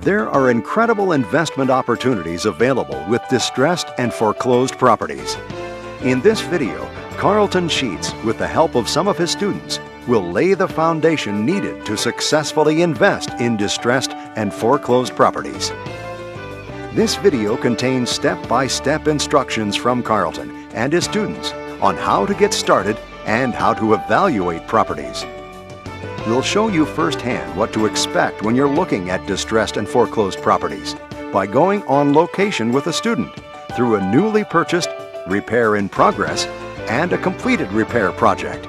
There are incredible investment opportunities available with distressed and foreclosed properties. In this video, Carlton Sheets, with the help of some of his students, will lay the foundation needed to successfully invest in distressed and foreclosed properties. This video contains step-by-step instructions from Carlton and his students on how to get started and how to evaluate properties. We'll show you firsthand what to expect when you're looking at distressed and foreclosed properties by going on location with a student through a newly purchased, repair in progress, and a completed repair project.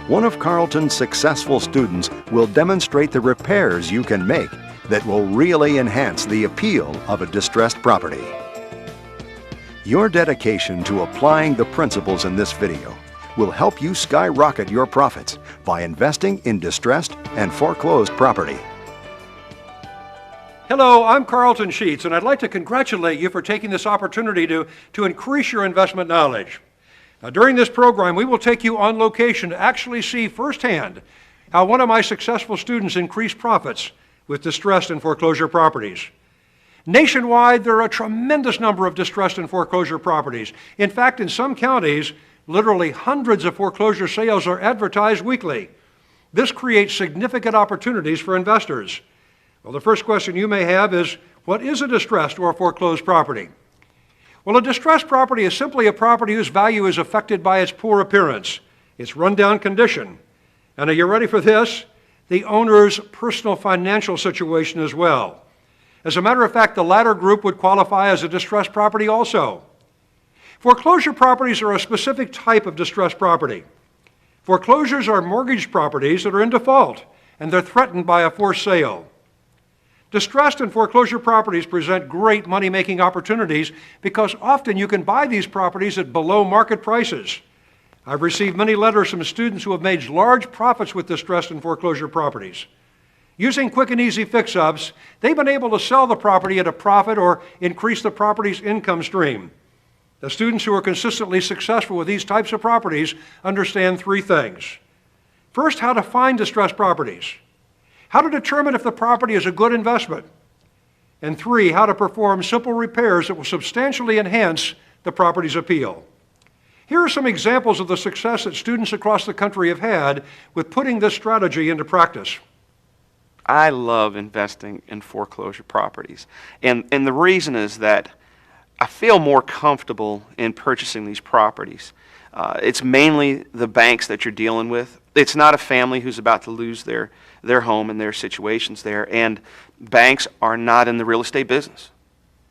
One of Carlton's successful students will demonstrate the repairs you can make that will really enhance the appeal of a distressed property. Your dedication to applying the principles in this video will help you skyrocket your profits by investing in distressed and foreclosed property. Hello, I'm Carlton Sheets, and I'd like to congratulate you for taking this opportunity to increase your investment knowledge. Now, during this program, we will take you on location to actually see firsthand how one of my successful students increased profits with distressed and foreclosure properties. Nationwide, there are a tremendous number of distressed and foreclosure properties. In fact, in some counties, literally hundreds of foreclosure sales are advertised weekly. This creates significant opportunities for investors. Well, the first question you may have is, what is a distressed or a foreclosed property? Well, a distressed property is simply a property whose value is affected by its poor appearance, its rundown condition, and are you ready for this? The owner's personal financial situation as well. As a matter of fact, the latter group would qualify as a distressed property also. Foreclosure properties are a specific type of distressed property. Foreclosures are mortgage properties that are in default, and they're threatened by a forced sale. Distressed and foreclosure properties present great money-making opportunities because often you can buy these properties at below market prices. I've received many letters from students who have made large profits with distressed and foreclosure properties. Using quick and easy fix-ups, they've been able to sell the property at a profit or increase the property's income stream. The students who are consistently successful with these types of properties understand three things. First, how to find distressed properties. How to determine if the property is a good investment. And three, how to perform simple repairs that will substantially enhance the property's appeal. Here are some examples of the success that students across the country have had with putting this strategy into practice. I love investing in foreclosure properties. And the reason is that I feel more comfortable in purchasing these properties. It's mainly the banks that you're dealing with. It's not a family who's about to lose their home and their situations there. And banks are not in the real estate business.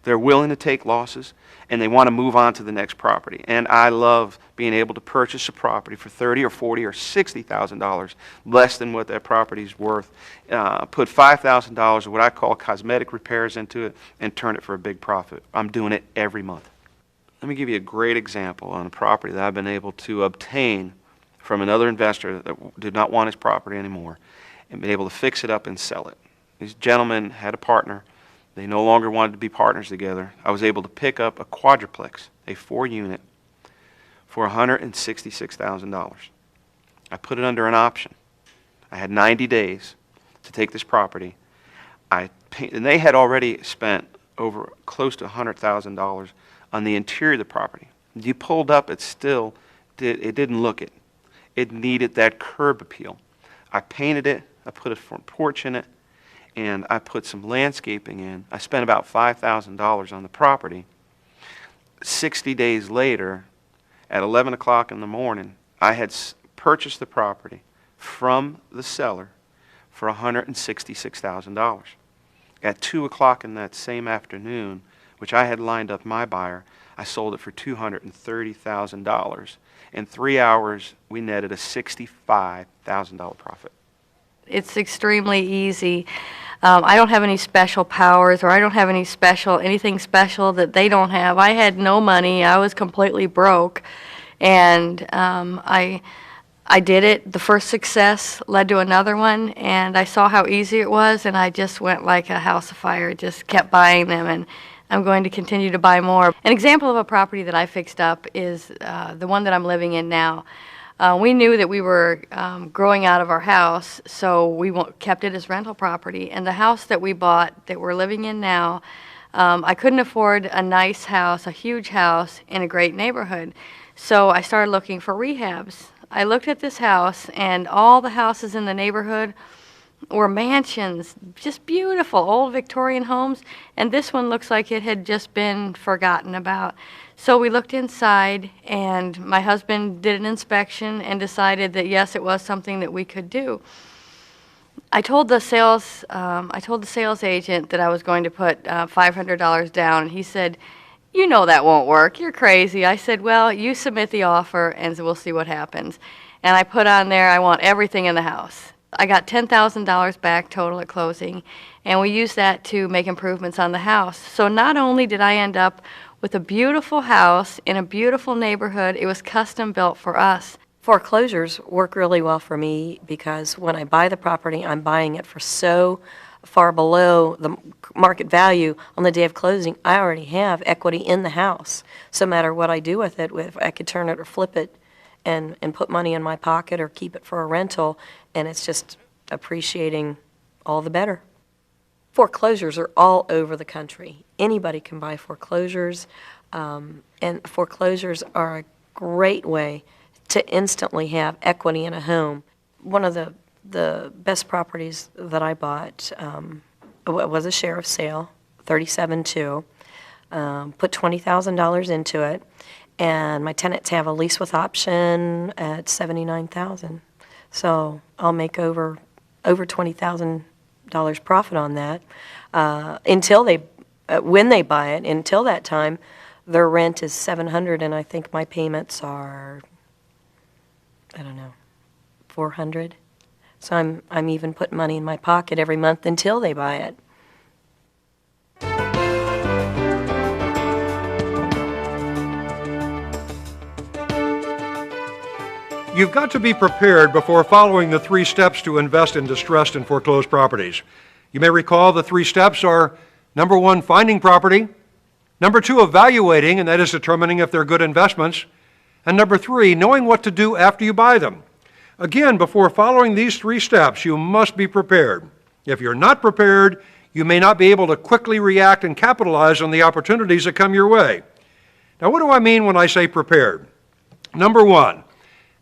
They're willing to take losses, and they want to move on to the next property. And I love being able to purchase a property for $30,000 or $40,000 or $60,000, less than what that property's worth. Put $5,000 of what I call cosmetic repairs into it and turn it for a big profit. I'm doing it every month. Let me give you a great example on a property that I've been able to obtain from another investor that did not want his property anymore and been able to fix it up and sell it. These gentlemen had a partner. They no longer wanted to be partners together. I was able to pick up a quadruplex, a 4-unit, for $166,000. I put it under an option. I had 90 days to take this property. And they had already spent over close to $100,000 on the interior of the property. You pulled up, it didn't look it. It needed that curb appeal. I painted it, I put a front porch in it, and I put some landscaping in. I spent about $5,000 on the property. 60 days later, at 11 o'clock in the morning, I had purchased the property from the seller for $166,000. At 2 o'clock in that same afternoon, which I had lined up my buyer, I sold it for $230,000. In 3 hours, we netted a $65,000 profit. It's extremely easy. I don't have any special powers, or I don't have anything special that they don't have. I had no money. I was completely broke, and I did it. The first success led to another one, and I saw how easy it was, and I just went like a house of fire. Just kept buying them, and I'm going to continue to buy more. An example of a property that I fixed up is the one that I'm living in now. We knew that we were growing out of our house, so we kept it as rental property. And the house that we bought that we're living in now, I couldn't afford a nice house, a huge house in a great neighborhood. So I started looking for rehabs. I looked at this house, and all the houses in the neighborhood were mansions, just beautiful old Victorian homes, and this one looks like it had just been forgotten about. So we looked inside, and my husband did an inspection and decided that yes, it was something that we could do. I told the sales agent that I was going to put $500 down, and he said, "You know that won't work. You're crazy." I said, "Well, you submit the offer, and we'll see what happens." And I put on there, "I want everything in the house." I got $10,000 back total at closing, and we used that to make improvements on the house. So not only did I end up with a beautiful house in a beautiful neighborhood, it was custom built for us. Foreclosures work really well for me because when I buy the property, I'm buying it for so far below the market value on the day of closing. I already have equity in the house. So no matter what I do with it, if I could turn it or flip it and put money in my pocket or keep it for a rental, and it's just appreciating all the better. Foreclosures are all over the country. Anybody can buy foreclosures, and foreclosures are a great way to instantly have equity in a home. One of the best properties that I bought was a sheriff's sale, 37.2. Put $20,000 into it, and my tenants have a lease with option at $79,000. So I'll make over $20,000 profit on that. When they buy it, until that time, their rent is $700, and I think my payments are, I don't know, $400. So I'm even putting money in my pocket every month until they buy it. You've got to be prepared before following the 3 steps to invest in distressed and foreclosed properties. You may recall the 3 steps are: number 1, finding property; number 2, evaluating, and that is determining if they're good investments; and number 3, knowing what to do after you buy them. Again, before following these 3 steps, you must be prepared. If you're not prepared, you may not be able to quickly react and capitalize on the opportunities that come your way. Now, what do I mean when I say prepared? Number 1,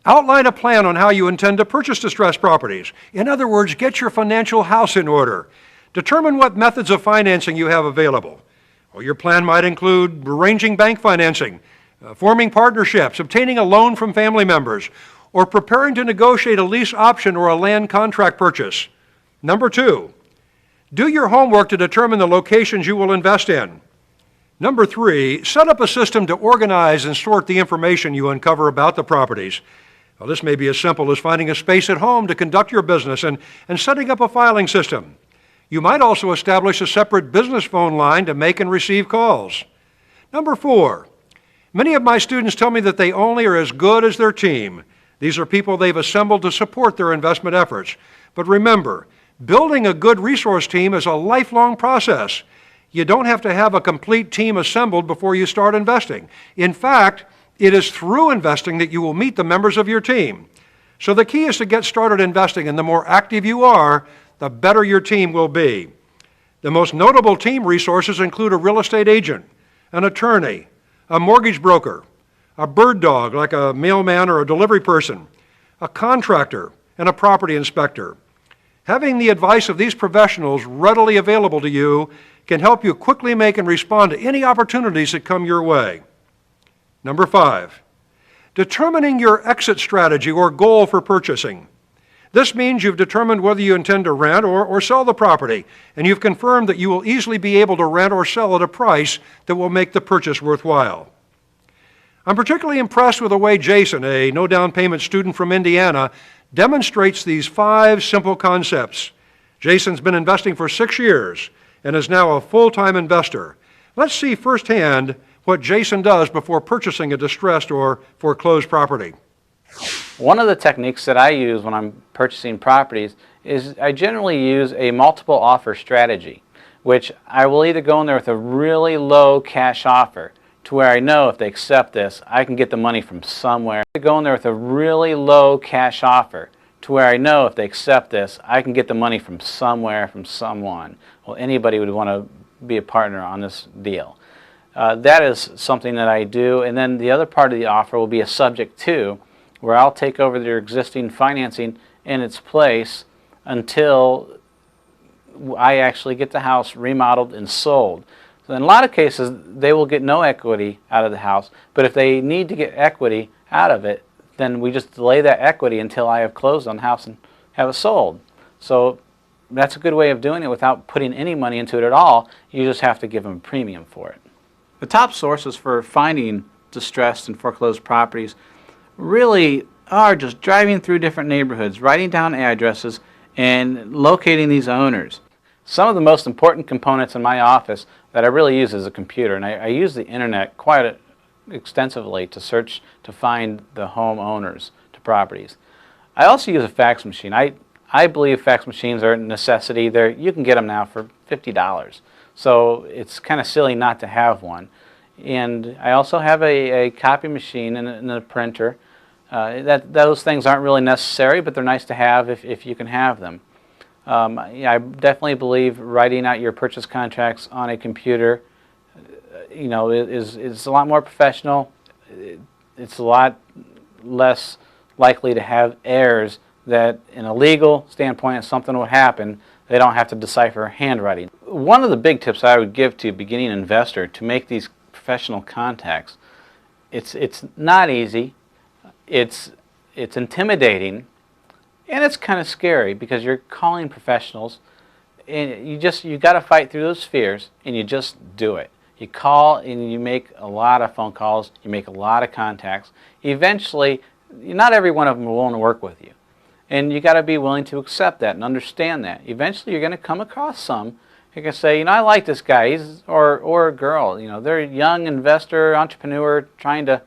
outline a plan on how you intend to purchase distressed properties. In other words, get your financial house in order. Determine what methods of financing you have available. Well, your plan might include arranging bank financing, forming partnerships, obtaining a loan from family members, or preparing to negotiate a lease option or a land contract purchase. Number 2, do your homework to determine the locations you will invest in. Number 3, set up a system to organize and sort the information you uncover about the properties. Well, this may be as simple as finding a space at home to conduct your business and setting up a filing system. You might also establish a separate business phone line to make and receive calls. Number 4, many of my students tell me that they only are as good as their team. These are people they've assembled to support their investment efforts. But remember, building a good resource team is a lifelong process. You don't have to have a complete team assembled before you start investing. In fact, it is through investing that you will meet the members of your team. So the key is to get started investing, and the more active you are, the better your team will be. The most notable team resources include a real estate agent, an attorney, a mortgage broker, a bird dog like a mailman or a delivery person, a contractor, and a property inspector. Having the advice of these professionals readily available to you can help you quickly make and respond to any opportunities that come your way. Number 5, determining your exit strategy or goal for purchasing. This means you've determined whether you intend to rent or sell the property, and you've confirmed that you will easily be able to rent or sell at a price that will make the purchase worthwhile. I'm particularly impressed with the way Jason, a no-down payment student from Indiana, demonstrates these 5 simple concepts. Jason's been investing for 6 years and is now a full-time investor. Let's see firsthand what Jason does before purchasing a distressed or foreclosed property. One of the techniques that I use when I'm purchasing properties is I generally use a multiple offer strategy, which I will either go in there with a really low cash offer to where I know if they accept this, I can get the money from somewhere. Go in there with a really low cash offer to where I know if they accept this, I can get the money from somewhere, from someone. Well, anybody would want to be a partner on this deal. That is something that I do. And then the other part of the offer will be a subject to, where I'll take over their existing financing in its place until I actually get the house remodeled and sold. So in a lot of cases, they will get no equity out of the house, but if they need to get equity out of it, then we just delay that equity until I have closed on the house and have it sold. So that's a good way of doing it without putting any money into it at all. You just have to give them a premium for it. The top sources for finding distressed and foreclosed properties really are just driving through different neighborhoods, writing down addresses, and locating these owners. Some of the most important components in my office that I really use is a computer, and I use the internet quite extensively to search to find the homeowners to properties. I also use a fax machine. I believe fax machines are a necessity. You can get them now for $50. So it's kind of silly not to have one. And I also have a copy machine and a printer. Those things aren't really necessary, but they're nice to have if you can have them. I definitely believe writing out your purchase contracts on a computer, is a lot more professional. It's a lot less likely to have errors that, in a legal standpoint, if something would happen, they don't have to decipher handwriting. One of the big tips I would give to a beginning investor to make these professional contacts, it's not easy, it's intimidating, and it's kind of scary because you're calling professionals, and you got to fight through those fears, and you just do it. You call and you make a lot of phone calls, you make a lot of contacts. Eventually, not every one of them will want to work with you. And you got to be willing to accept that and understand that. Eventually, you're going to come across some who can say, I like this guy, or a girl. They're a young investor, entrepreneur, trying to,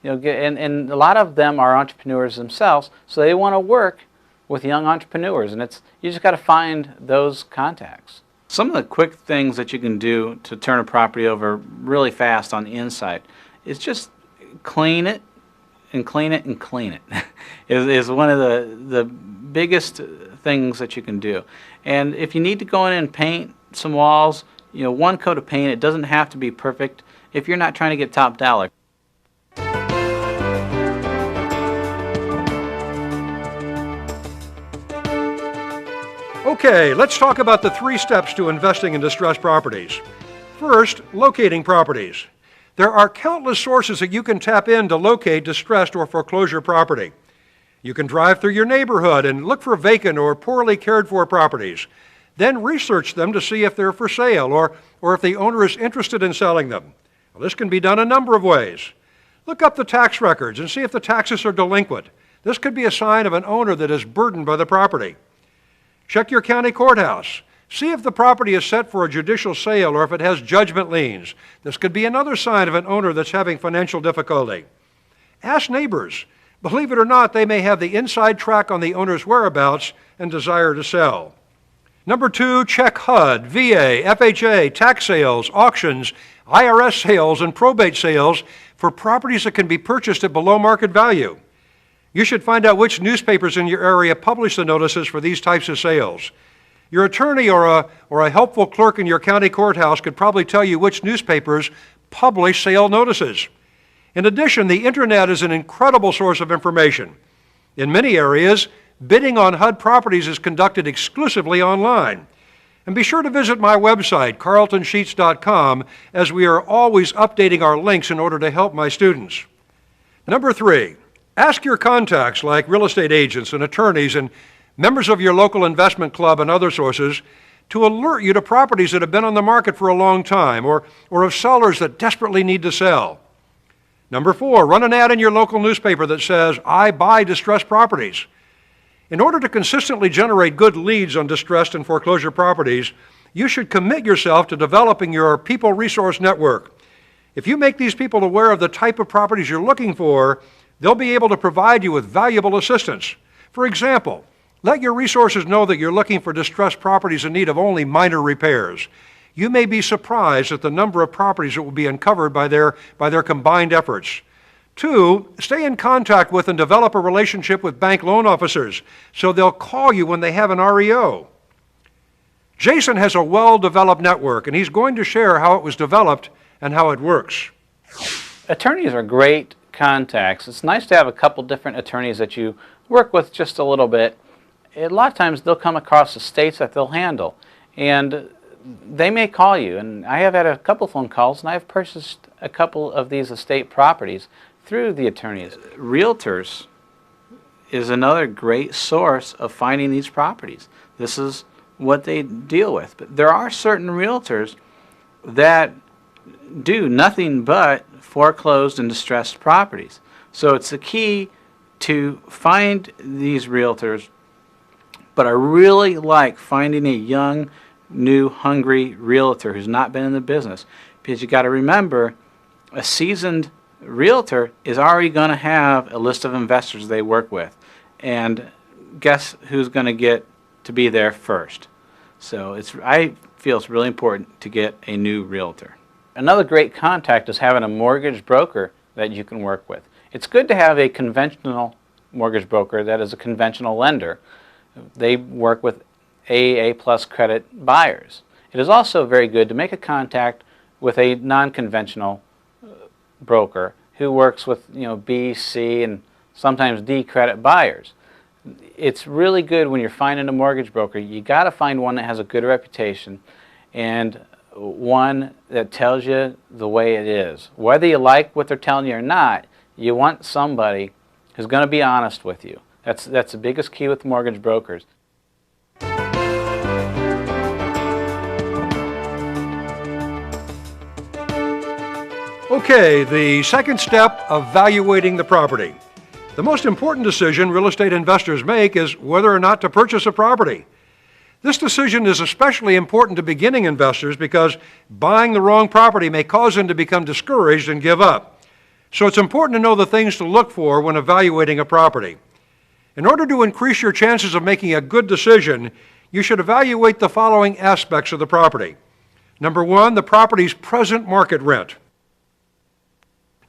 get. And a lot of them are entrepreneurs themselves, so they want to work with young entrepreneurs. And you just got to find those contacts. Some of the quick things that you can do to turn a property over really fast on the inside is just clean it and clean it and clean it is one of the biggest things that you can do. And if you need to go in and paint some walls, one coat of paint, it doesn't have to be perfect if you're not trying to get top dollar. Okay, let's talk about the 3 steps to investing in distressed properties. First, locating properties. There are countless sources that you can tap in to locate distressed or foreclosure property. You can drive through your neighborhood and look for vacant or poorly cared for properties. Then research them to see if they're for sale or if the owner is interested in selling them. Well, this can be done a number of ways. Look up the tax records and see if the taxes are delinquent. This could be a sign of an owner that is burdened by the property. Check your county courthouse. See if the property is set for a judicial sale or if it has judgment liens. This could be another sign of an owner that's having financial difficulty. Ask neighbors. Believe it or not, they may have the inside track on the owner's whereabouts and desire to sell. Number 2, check HUD, VA, FHA, tax sales, auctions, IRS sales, and probate sales for properties that can be purchased at below market value. You should find out which newspapers in your area publish the notices for these types of sales. Your attorney or a helpful clerk in your county courthouse could probably tell you which newspapers publish sale notices. In addition, the internet is an incredible source of information. In many areas, bidding on HUD properties is conducted exclusively online. And be sure to visit my website, carltonsheets.com, as we are always updating our links in order to help my students. Number 3, ask your contacts like real estate agents and attorneys and members of your local investment club and other sources to alert you to properties that have been on the market for a long time or of sellers that desperately need to sell. Number 4, run an ad in your local newspaper that says, "I buy distressed properties." In order to consistently generate good leads on distressed and foreclosure properties, you should commit yourself to developing your people resource network. If you make these people aware of the type of properties you're looking for, they'll be able to provide you with valuable assistance. For example, let your resources know that you're looking for distressed properties in need of only minor repairs. You may be surprised at the number of properties that will be uncovered by their combined efforts. 2, stay in contact with and develop a relationship with bank loan officers so they'll call you when they have an REO. Jason has a well-developed network, and he's going to share how it was developed and how it works. Attorneys are great contacts. It's nice to have a couple different attorneys that you work with just a little bit. A lot of times they'll come across estates that they'll handle, and they may call you. And I have had a couple phone calls, and I've purchased a couple of these estate properties through the attorneys. Realtors is another great source of finding these properties. This is what they deal with. But there are certain realtors that do nothing but foreclosed and distressed properties. So it's the key to find these realtors, but I really like finding a young, new, hungry realtor who's not been in the business, because you got to remember, a seasoned realtor is already going to have a list of investors they work with, and guess who's going to get to be there first. So I feel it's really important to get a new realtor. Another great contact is having a mortgage broker that you can work with. It's good to have a conventional mortgage broker that is a conventional lender. They work with AA plus credit buyers. It is also very good to make a contact with a non-conventional broker who works with B, C, and sometimes D credit buyers. It's really good when you're finding a mortgage broker. You got to find one that has a good reputation and one that tells you the way it is. Whether you like what they're telling you or not, you want somebody who's going to be honest with you. That's the biggest key with mortgage brokers. Okay, the second step, evaluating the property. The most important decision real estate investors make is whether or not to purchase a property. This decision is especially important to beginning investors because buying the wrong property may cause them to become discouraged and give up. So it's important to know the things to look for when evaluating a property. In order to increase your chances of making a good decision, you should evaluate the following aspects of the property. Number 1, the property's present market rent.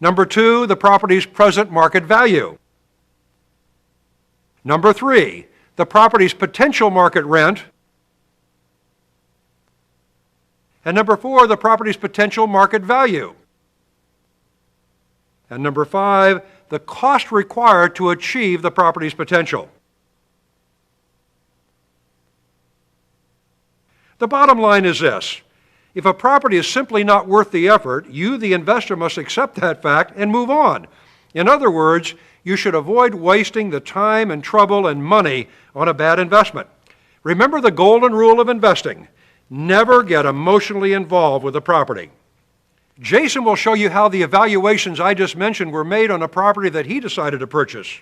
Number 2, the property's present market value. Number 3, the property's potential market rent. And number 4, the property's potential market value. And number 5, the cost required to achieve the property's potential. The bottom line is this: if a property is simply not worth the effort, you, the investor, must accept that fact and move on. In other words, you should avoid wasting the time and trouble and money on a bad investment. Remember the golden rule of investing: never get emotionally involved with a property. Jason will show you how the evaluations I just mentioned were made on a property that he decided to purchase.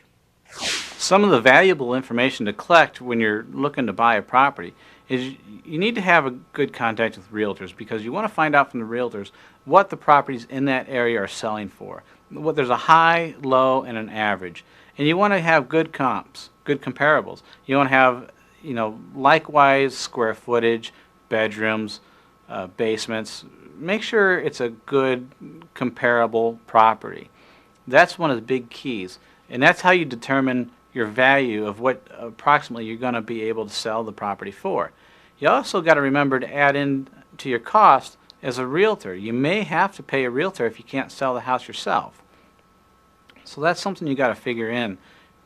Some of the valuable information to collect when you're looking to buy a property is you need to have a good contact with realtors, because you want to find out from the realtors what the properties in that area are selling for. There's a high, low, and an average. And you want to have good comps, good comparables. You want to have, likewise square footage, bedrooms, basements. Make sure it's a good comparable property. That's one of the big keys. And that's how you determine your value of what approximately you're going to be able to sell the property for. You also got to remember to add in to your cost as a realtor. You may have to pay a realtor if you can't sell the house yourself. So that's something you got to figure in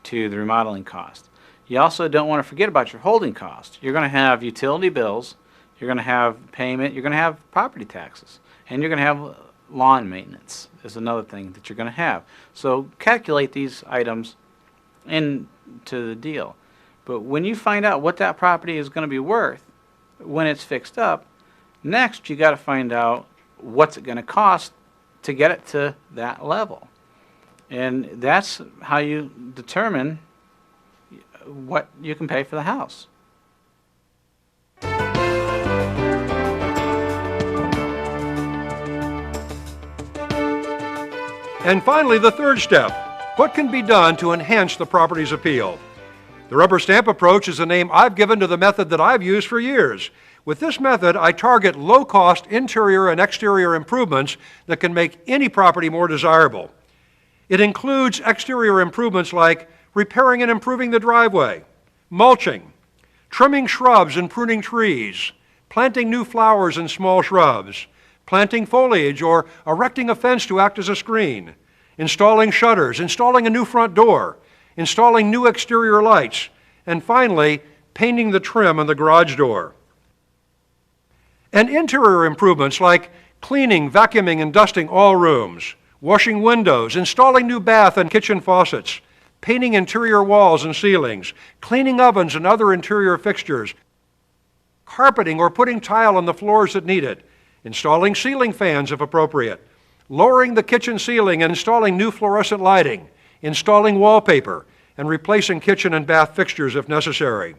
to the remodeling cost. You also don't want to forget about your holding cost. You're going to have utility bills, you're going to have payment, you're going to have property taxes, and you're going to have lawn maintenance is another thing that you're going to have. So calculate these items into the deal. But when you find out what that property is going to be worth when it's fixed up, next you got to find out what's it going to cost to get it to that level. And that's how you determine what you can pay for the house. And finally, the third step: what can be done to enhance the property's appeal? The rubber stamp approach is a name I've given to the method that I've used for years. With this method, I target low-cost interior and exterior improvements that can make any property more desirable. It includes exterior improvements like repairing and improving the driveway, mulching, trimming shrubs and pruning trees, planting new flowers and small shrubs, planting foliage or erecting a fence to act as a screen, installing shutters, installing a new front door, installing new exterior lights, and finally, painting the trim on the garage door. And interior improvements like cleaning, vacuuming, and dusting all rooms, washing windows, installing new bath and kitchen faucets, painting interior walls and ceilings, cleaning ovens and other interior fixtures, carpeting or putting tile on the floors that need it, installing ceiling fans if appropriate, lowering the kitchen ceiling and installing new fluorescent lighting, installing wallpaper, and replacing kitchen and bath fixtures if necessary.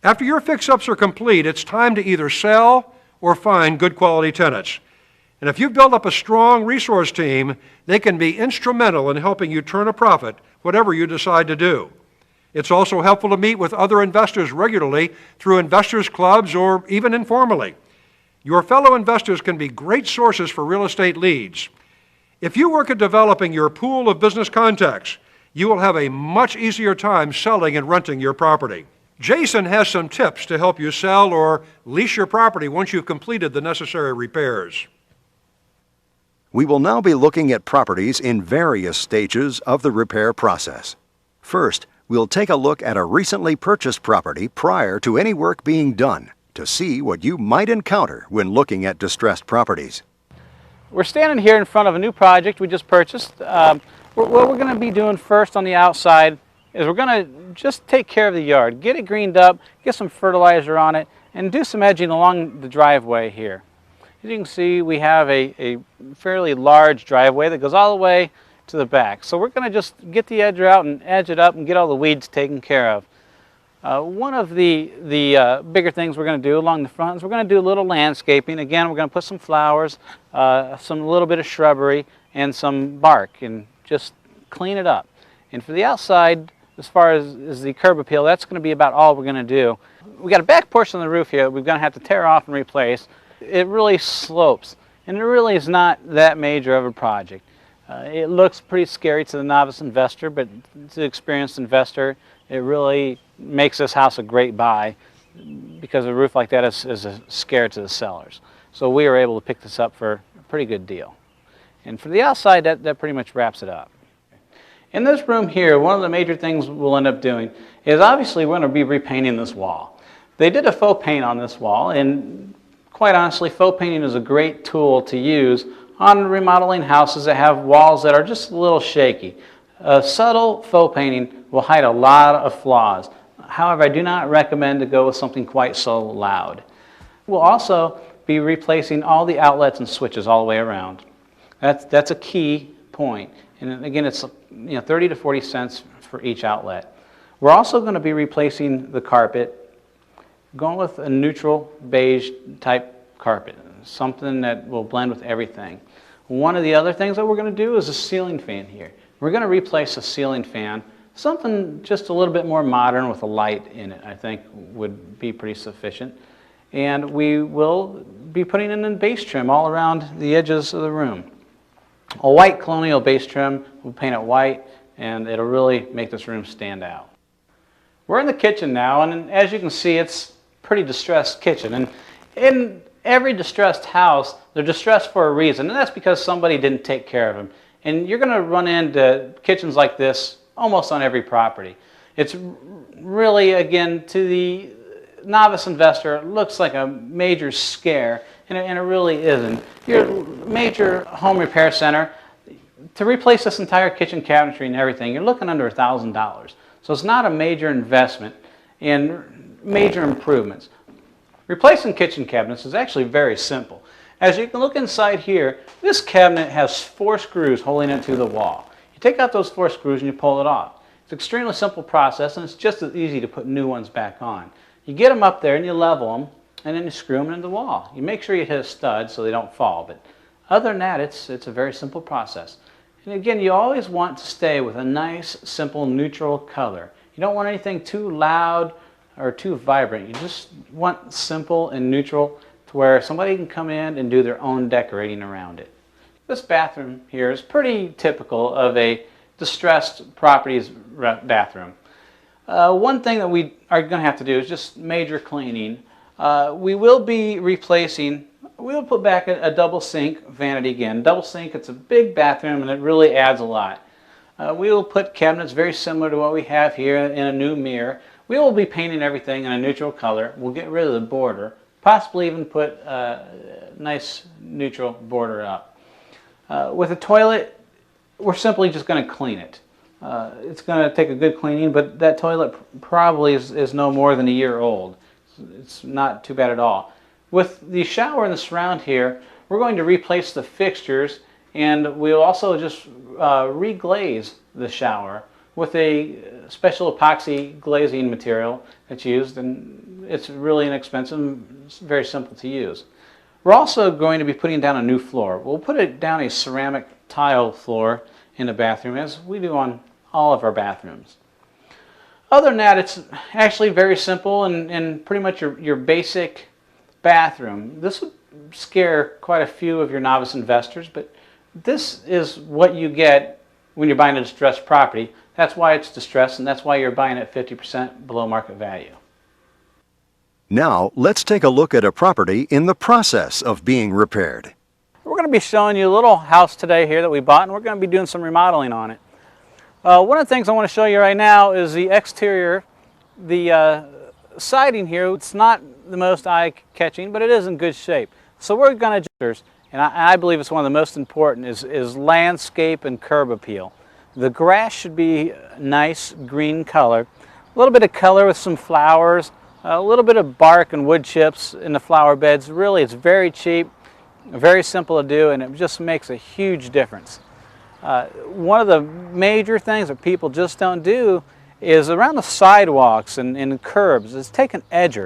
After your fix-ups are complete, it's time to either sell or find good quality tenants. And if you've built up a strong resource team, they can be instrumental in helping you turn a profit, whatever you decide to do. It's also helpful to meet with other investors regularly through investors clubs or even informally. Your fellow investors can be great sources for real estate leads. If you work at developing your pool of business contacts, you will have a much easier time selling and renting your property. Jason has some tips to help you sell or lease your property once you've completed the necessary repairs. We will now be looking at properties in various stages of the repair process. First, we'll take a look at a recently purchased property prior to any work being done to see what you might encounter when looking at distressed properties. We're standing here in front of a new project we just purchased. What we're going to be doing first on the outside is we're going to just take care of the yard, get it greened up, get some fertilizer on it, and do some edging along the driveway here. As you can see, we have a fairly large driveway that goes all the way to the back. So we're going to just get the edge out and edge it up and get all the weeds taken care of. One of the bigger things we're going to do along the front is we're going to do a little landscaping. Again, we're going to put some flowers, some little bit of shrubbery, and some bark, and just clean it up. And for the outside, as far as the curb appeal, that's going to be about all we're going to do. We got a back portion of the roof here we're going to have to tear off and replace. It really slopes, and it really is not that major of a project. It looks pretty scary to the novice investor, but to the experienced investor, it really makes this house a great buy because a roof like that is a scare to the sellers. So we were able to pick this up for a pretty good deal. And for the outside, that pretty much wraps it up. In this room here, one of the major things we'll end up doing is obviously we're going to be repainting this wall. They did a faux paint on this wall, and quite honestly, faux painting is a great tool to use on remodeling houses that have walls that are just a little shaky. A subtle faux painting will hide a lot of flaws. However, I do not recommend to go with something quite so loud. We'll also be replacing all the outlets and switches all the way around. That's a key point. And again, it's 30 to 40 cents for each outlet. We're also going to be replacing the carpet, going with a neutral beige type carpet, something that will blend with everything. One of the other things that we're going to do is a ceiling fan here. We're going to replace a ceiling fan, something just a little bit more modern with a light in it, I think would be pretty sufficient. And we will be putting in a base trim all around the edges of the room. A white colonial base trim, we'll paint it white, and it'll really make this room stand out. We're in the kitchen now, and as you can see, it's a pretty distressed kitchen. And in every distressed house, they're distressed for a reason, and that's because somebody didn't take care of them. And you're going to run into kitchens like this almost on every property. It's really, again, to the novice investor, it looks like a major scare, and it really isn't. Your major home repair center, to replace this entire kitchen cabinetry and everything, you're looking under $1,000. So it's not a major investment in major improvements. Replacing kitchen cabinets is actually very simple. As you can look inside here, this cabinet has 4 screws holding it to the wall. You take out those 4 screws and you pull it off. It's an extremely simple process, and it's just as easy to put new ones back on. You get them up there and you level them, and then you screw them into the wall. You make sure you hit a stud so they don't fall, but other than that, it's a very simple process. And again, you always want to stay with a nice, simple, neutral color. You don't want anything too loud or too vibrant. You just want simple and neutral to where somebody can come in and do their own decorating around it. This bathroom here is pretty typical of a distressed property's bathroom. One thing that we are going to have to do is just major cleaning. We will be replacing, we'll put back a double sink vanity again. Double sink, it's a big bathroom and it really adds a lot. We will put cabinets very similar to what we have here in a new mirror. We will be painting everything in a neutral color. We'll get rid of the border, possibly even put a nice neutral border up. With the toilet, we're simply just going to clean it. It's going to take a good cleaning, but that toilet probably is no more than a year old. It's not too bad at all. With the shower and the surround here, we're going to replace the fixtures, and we'll also just reglaze the shower with a special epoxy glazing material that's used, and it's really inexpensive. It's very simple to use. We're also going to be putting down a new floor. We'll put it down a ceramic tile floor in the bathroom, as we do on all of our bathrooms. Other than that, it's actually very simple and pretty much your basic bathroom. This would scare quite a few of your novice investors, but this is what you get when you're buying a distressed property. That's why it's distressed, and that's why you're buying it 50% below market value. Now, let's take a look at a property in the process of being repaired. We're going to be showing you a little house today here that we bought, and we're going to be doing some remodeling on it. One of the things I want to show you right now is the exterior. The siding here, it's not the most eye-catching, but it is in good shape. So we're going to, and I believe it's one of the most important, is landscape and curb appeal. The grass should be a nice green color, a little bit of color with some flowers, a little bit of bark and wood chips in the flower beds. Really, it's very cheap, very simple to do, and it just makes a huge difference. One of the major things that people just don't do is around the sidewalks and curbs is take an edge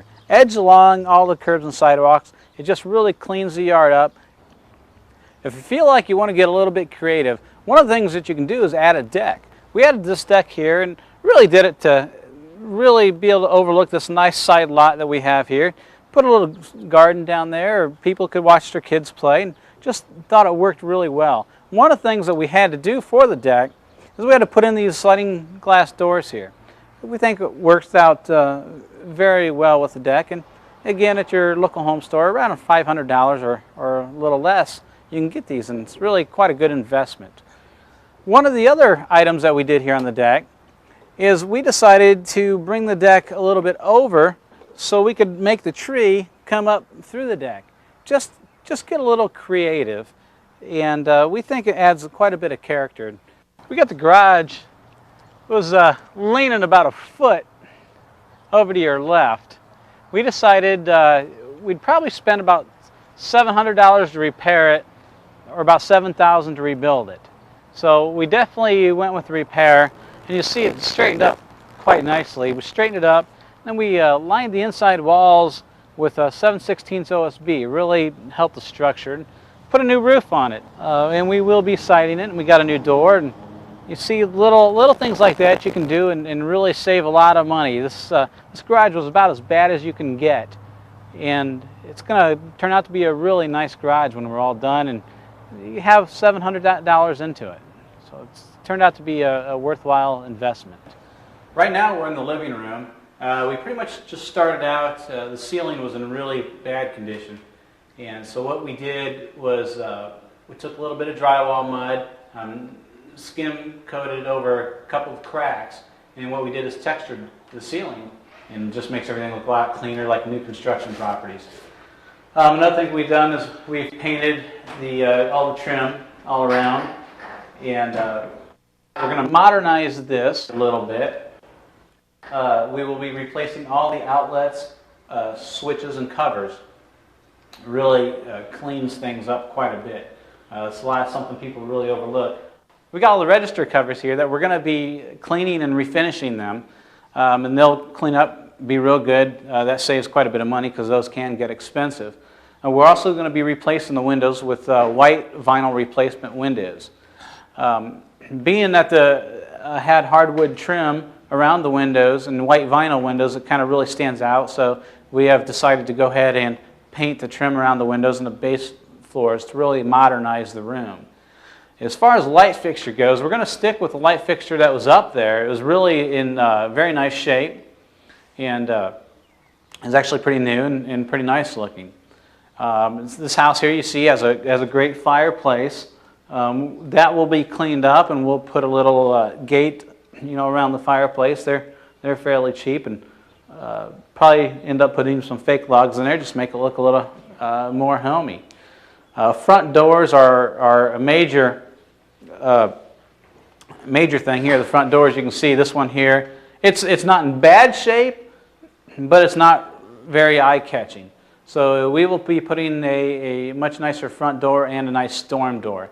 along all the curbs and sidewalks. It just really cleans the yard up. If you feel like you want to get a little bit creative, one of the things that you can do is add a deck. We added this deck here and really did it to really be able to overlook this nice side lot that we have here. Put a little garden down there, or people could watch their kids play, and just thought it worked really well. One of the things that we had to do for the deck is we had to put in these sliding glass doors here. We think it works out very well with the deck, and again, at your local home store, around $500 or a little less, you can get these, and it's really quite a good investment. One of the other items that we did here on the deck is we decided to bring the deck a little bit over so we could make the tree come up through the deck. Just get a little creative, and we think it adds quite a bit of character. We got the garage, it was leaning about a foot over to your left. We decided we'd probably spend about $700 to repair it, or about $7,000 to rebuild it. So we definitely went with the repair, and you see it straightened up quite nicely. We straightened it up, and we lined the inside walls with 7/16 OSB. Really helped the structure. Put a new roof on it, and we will be siding it. And we got a new door, and you see little things like that you can do and really save a lot of money. This garage was about as bad as you can get, and it's going to turn out to be a really nice garage when we're all done, and you have $700 into it. So it's turned out to be a worthwhile investment. Right now we're in the living room. We pretty much just started out, the ceiling was in really bad condition, and so what we did was we took a little bit of drywall mud, skim coated over a couple of cracks, and what we did is textured the ceiling, and just makes everything look a lot cleaner, like new construction properties. Another thing we've done is we've painted all the trim all around, and we're going to modernize this a little bit. We will be replacing all the outlets, switches, and covers. Really cleans things up quite a bit. It's something people really overlook. We got all the register covers here that we're going to be cleaning and refinishing them, and they'll clean up, be real good. That saves quite a bit of money because those can get expensive. And we're also going to be replacing the windows with white vinyl replacement windows. Being that the had hardwood trim around the windows, and white vinyl windows, it kind of really stands out. So we have decided to go ahead and paint the trim around the windows and the base floors to really modernize the room. As far as light fixture goes, we're going to stick with the light fixture that was up there. It was really in very nice shape, and it's actually pretty new and pretty nice looking. This house here you see has a great fireplace. That will be cleaned up, and we'll put a little gate, around the fireplace. They're fairly cheap, and probably end up putting some fake logs in there, just make it look a little more homey. Front doors are a major thing here. The front doors, you can see this one here. It's not in bad shape, but it's not very eye-catching. So we will be putting a much nicer front door and a nice storm door.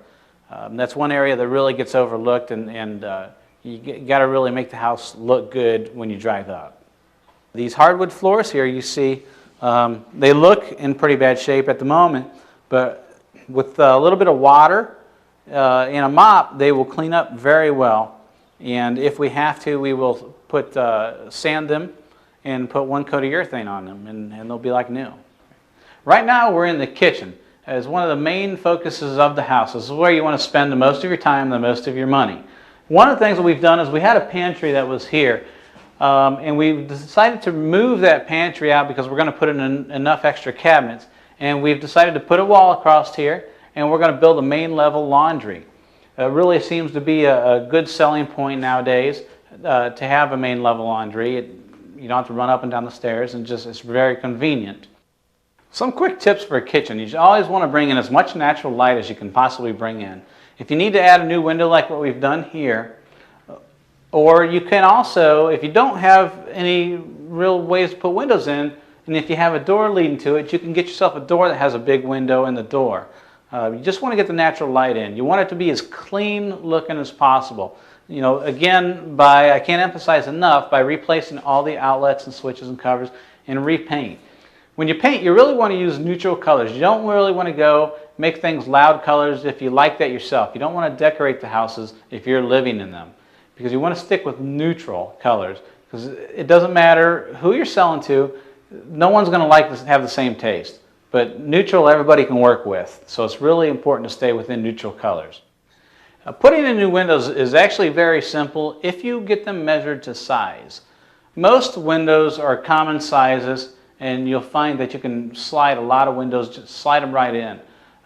That's one area that really gets overlooked, and you got to really make the house look good when you drive up. These hardwood floors here, you see, they look in pretty bad shape at the moment, but with a little bit of water and a mop, they will clean up very well. And if we have to, we will put sand them and put one coat of urethane on them, and they'll be like new. Right now, we're in the kitchen as one of the main focuses of the house. This is where you want to spend the most of your time, the most of your money. One of the things that we've done is we had a pantry that was here, and we decided to move that pantry out because we're going to put in enough extra cabinets. And we've decided to put a wall across here, and we're going to build a main level laundry. It really seems to be a good selling point nowadays to have a main level laundry. You don't have to run up and down the stairs, and it's very convenient. Some quick tips for a kitchen. You always want to bring in as much natural light as you can possibly bring in. If you need to add a new window like what we've done here, or you can also, if you don't have any real ways to put windows in, and if you have a door leading to it, you can get yourself a door that has a big window in the door. You just want to get the natural light in. You want it to be as clean looking as possible. Again, I can't emphasize enough, by replacing all the outlets and switches and covers and repaint. When you paint, you really want to use neutral colors. You don't really want to go make things loud colors if you like that yourself. You don't want to decorate the houses if you're living in them, because you want to stick with neutral colors, because it doesn't matter who you're selling to, no one's going to have the same taste. But neutral everybody can work with, so it's really important to stay within neutral colors. Putting in new windows is actually very simple if you get them measured to size. Most windows are common sizes, and you'll find that you can slide a lot of windows, just slide them right in.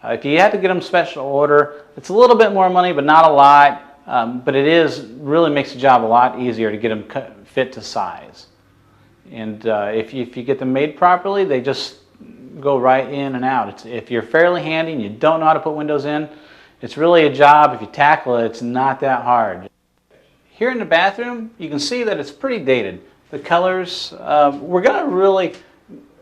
If you have to get them special order, it's a little bit more money, but not a lot. But it really makes the job a lot easier to get them fit to size. And if you get them made properly, they just go right in and out. If you're fairly handy and you don't know how to put windows in, it's really a job. If you tackle it, it's not that hard. Here in the bathroom, you can see that it's pretty dated. The colors, we're going to really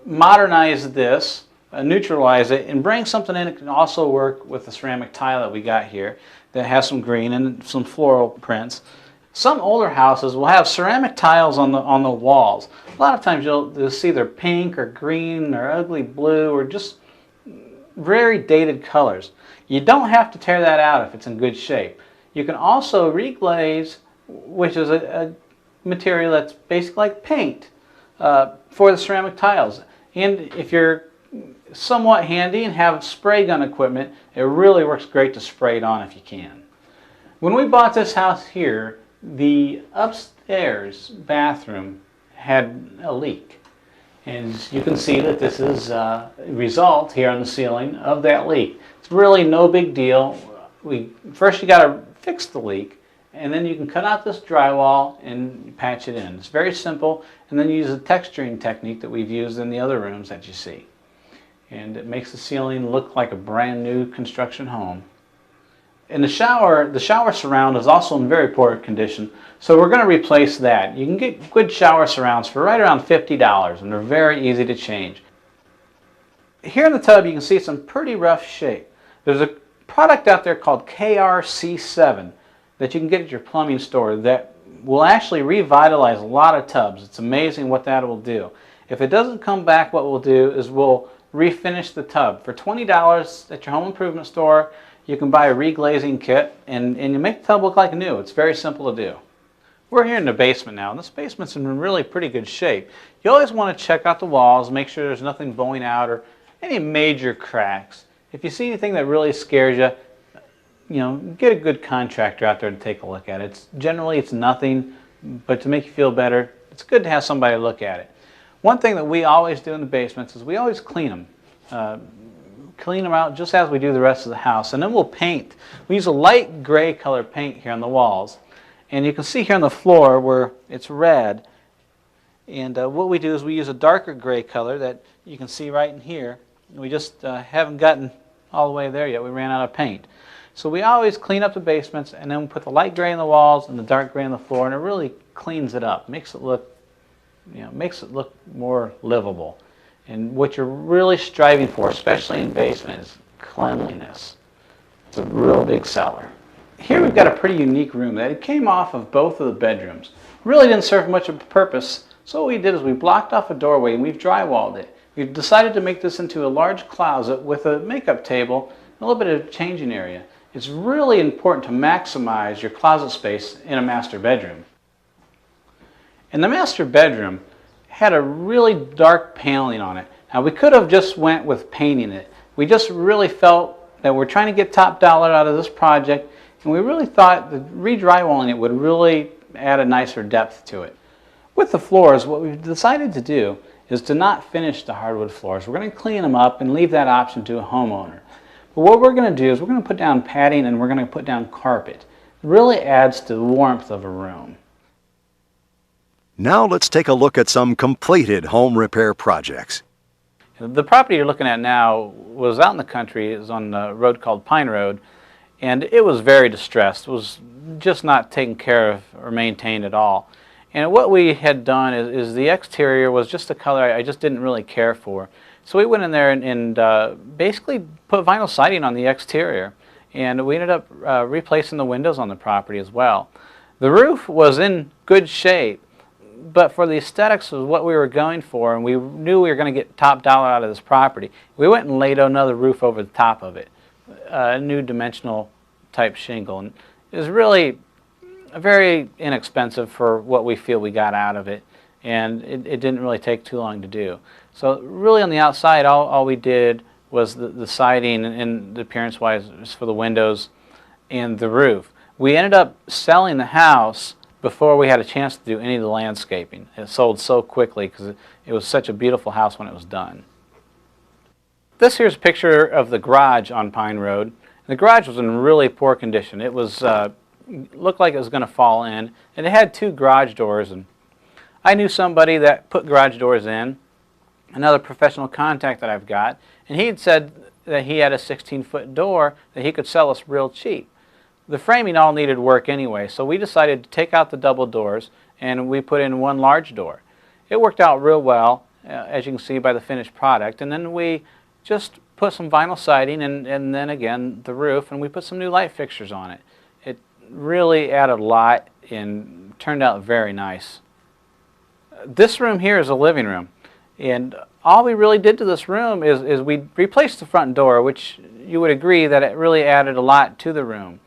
modernize this, neutralize it, and bring something in that can also work with the ceramic tile that we got here that has some green and some floral prints. Some older houses will have ceramic tiles on the walls. A lot of times you'll see they're pink or green or ugly blue or just very dated colors. You don't have to tear that out if it's in good shape. You can also reglaze, which is a material that's basically like paint for the ceramic tiles. And if you're somewhat handy and have spray gun equipment, it really works great to spray it on if you can. When we bought this house here, the upstairs bathroom had a leak. And you can see that this is a result here on the ceiling of that leak. It's really no big deal. First you got to fix the leak, and then you can cut out this drywall and patch it in. It's very simple, and then you use a texturing technique that we've used in the other rooms that you see. And it makes the ceiling look like a brand new construction home. And the shower surround is also in very poor condition, so we're going to replace that. You can get good shower surrounds for right around $50, and they're very easy to change. Here in the tub you can see some pretty rough shape. There's a product out there called KRC7 that you can get at your plumbing store that will actually revitalize a lot of tubs. It's amazing what that will do. If it doesn't come back, what we'll do is we'll refinish the tub. For $20 at your home improvement store, you can buy a reglazing kit and you make the tub look like new. It's very simple to do. We're here in the basement now, and this basement's in really pretty good shape. You always want to check out the walls, make sure there's nothing bowing out or any major cracks. If you see anything that really scares you, get a good contractor out there to take a look at it. Generally, it's nothing, but to make you feel better, it's good to have somebody look at it. One thing that we always do in the basements is we always clean them. Clean them out just as we do the rest of the house, and then we'll paint. We use a light gray color paint here on the walls, and you can see here on the floor where it's red. And what we do is we use a darker gray color that you can see right in here. We just haven't gotten all the way there yet. We ran out of paint. So we always clean up the basements, and then we put the light gray on the walls and the dark gray on the floor, and it really cleans it up, makes it look more livable. And what you're really striving for, especially in basement, is cleanliness. It's a real big seller. Here we've got a pretty unique room that it came off of both of the bedrooms. Really didn't serve much of a purpose, so what we did is we blocked off a doorway and we've drywalled it. We've decided to make this into a large closet with a makeup table and a little bit of changing area. It's really important to maximize your closet space in a master bedroom. And the master bedroom had a really dark paneling on it. Now we could have just went with painting it. We just really felt that we're trying to get top dollar out of this project, and we really thought that re-drywalling it would really add a nicer depth to it. With the floors, what we've decided to do is to not finish the hardwood floors. We're going to clean them up and leave that option to a homeowner. But what we're going to do is we're going to put down padding and we're going to put down carpet. It really adds to the warmth of a room. Now let's take a look at some completed home repair projects. The property you're looking at now was out in the country. It was on a road called Pine Road, and it was very distressed. It was just not taken care of or maintained at all. And what we had done is the exterior was just a color I just didn't really care for. So we went in there and basically put vinyl siding on the exterior, and we ended up replacing the windows on the property as well. The roof was in good shape, but for the aesthetics of what we were going for, and we knew we were going to get top dollar out of this property, we went and laid another roof over the top of it, a new dimensional type shingle. And it was really very inexpensive for what we feel we got out of it, and it didn't really take too long to do. So really on the outside, all we did was the siding and the appearance-wise for the windows and the roof. We ended up selling the house before we had a chance to do any of the landscaping. It sold so quickly because it was such a beautiful house when it was done. This here's a picture of the garage on Pine Road. The garage was in really poor condition. It was looked like it was going to fall in, and it had two garage doors. And I knew somebody that put garage doors in, another professional contact that I've got, and he had said that he had a 16-foot door that he could sell us real cheap. The framing all needed work anyway, so we decided to take out the double doors and we put in one large door. It worked out real well, as you can see by the finished product, and then we just put some vinyl siding and then again the roof, and we put some new light fixtures on it. It really added a lot and turned out very nice. This room here is a living room, and all we really did to this room is we replaced the front door, which you would agree that it really added a lot to the room.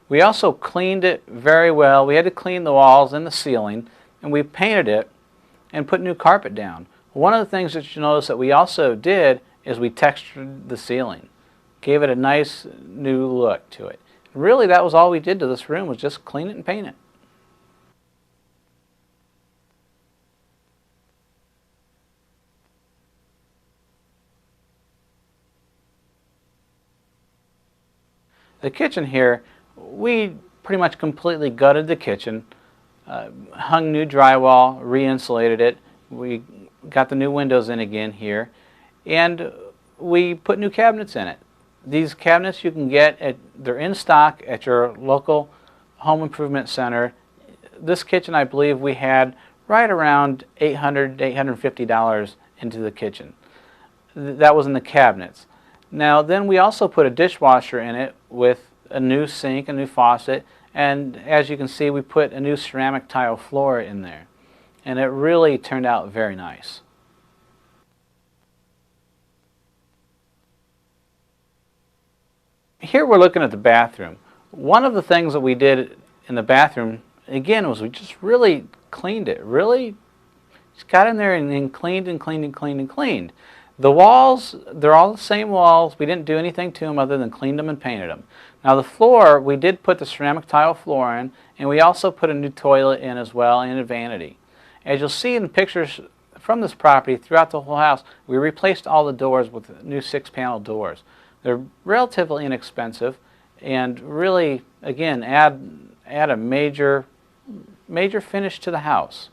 We also cleaned it very well. We had to clean the walls and the ceiling, and we painted it and put new carpet down. One of the things that you notice that we also did is we textured the ceiling, gave it a nice new look to it. Really, that was all we did to this room, was just clean it and paint it. The kitchen here, we pretty much completely gutted the kitchen, hung new drywall, re-insulated it. We got the new windows in again here, and we put new cabinets in it. These cabinets you can get, they're in stock at your local home improvement center. This kitchen, I believe we had right around $800 to $850 into the kitchen. That was in the cabinets. Now then we also put a dishwasher in it with a new sink, a new faucet, and as you can see we put a new ceramic tile floor in there. And it really turned out very nice. Here we're looking at the bathroom. One of the things that we did in the bathroom again, was we just really cleaned it. Really just got in there and cleaned and cleaned and cleaned and cleaned. The walls, they're all the same walls. We didn't do anything to them other than cleaned them and painted them. Now the floor, we did put the ceramic tile floor in, and we also put a new toilet in as well and a vanity. As you'll see in the pictures from this property throughout the whole house, we replaced all the doors with new 6-panel doors. They're relatively inexpensive and really, again, add a major finish to the house.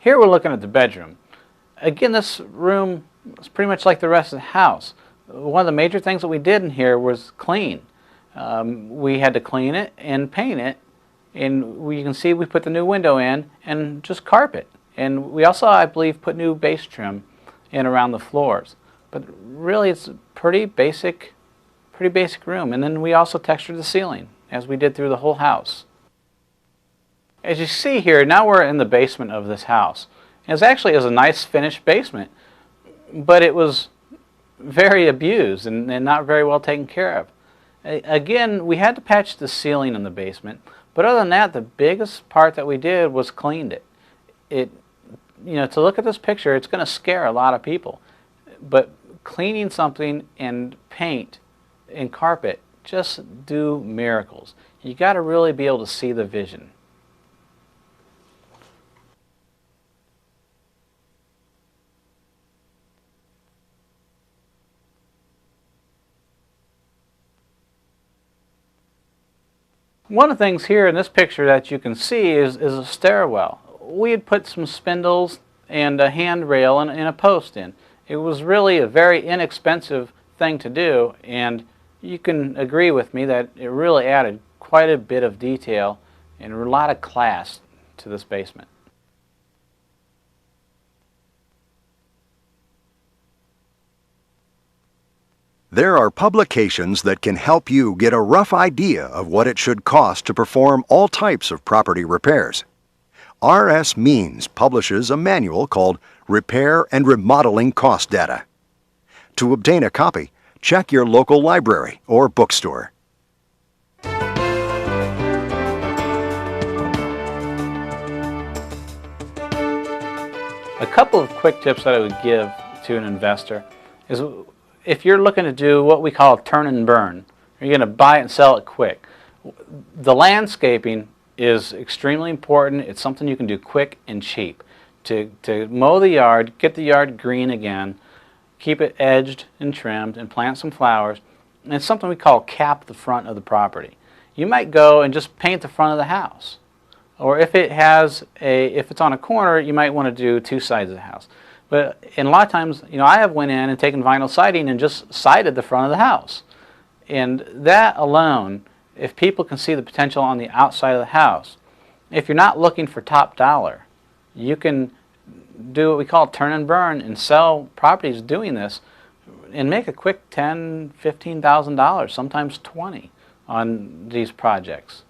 Here we're looking at the bedroom. Again, this room is pretty much like the rest of the house. One of the major things that we did in here was clean. We had to clean it and paint it, and you can see we put the new window in and just carpet. And we also, I believe, put new base trim in around the floors. But really, it's a pretty basic room. And then we also textured the ceiling, as we did through the whole house. As you see here, now we're in the basement of this house. And it was a nice finished basement, but it was very abused and not very well taken care of. Again, we had to patch the ceiling in the basement, but other than that, the biggest part that we did was cleaned it. To look at this picture, it's going to scare a lot of people, but cleaning something and paint and carpet just do miracles. You got to really be able to see the vision. One of the things here in this picture that you can see is a stairwell. We had put some spindles and a handrail and a post in. It was really a very inexpensive thing to do, and you can agree with me that it really added quite a bit of detail and a lot of class to this basement. There are publications that can help you get a rough idea of what it should cost to perform all types of property repairs. R.S. Means publishes a manual called Repair and Remodeling Cost Data. To obtain a copy, check your local library or bookstore. A couple of quick tips that I would give to an investor is if you're looking to do what we call turn and burn, you're going to buy it and sell it quick. The landscaping is extremely important. It's something you can do quick and cheap. To mow the yard, get the yard green again, keep it edged and trimmed, and plant some flowers. And it's something we call cap the front of the property. You might go and just paint the front of the house. Or if it's on a corner, you might want to do 2 sides of the house. But in a lot of times, I have went in and taken vinyl siding and just sided the front of the house. And that alone, if people can see the potential on the outside of the house, if you're not looking for top dollar, you can do what we call turn and burn and sell properties doing this and make a quick $10,000, $15,000, sometimes $20,000 on these projects.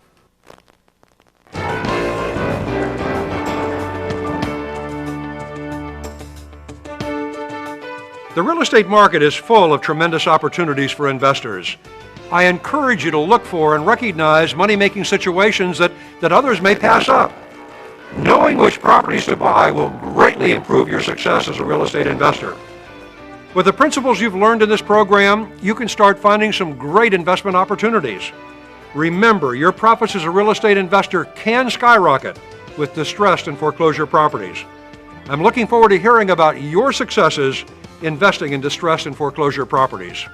The real estate market is full of tremendous opportunities for investors. I encourage you to look for and recognize money-making situations that others may pass up. Knowing which properties to buy will greatly improve your success as a real estate investor. With the principles you've learned in this program, you can start finding some great investment opportunities. Remember, your profits as a real estate investor can skyrocket with distressed and foreclosure properties. I'm looking forward to hearing about your successes investing in distressed and foreclosure properties.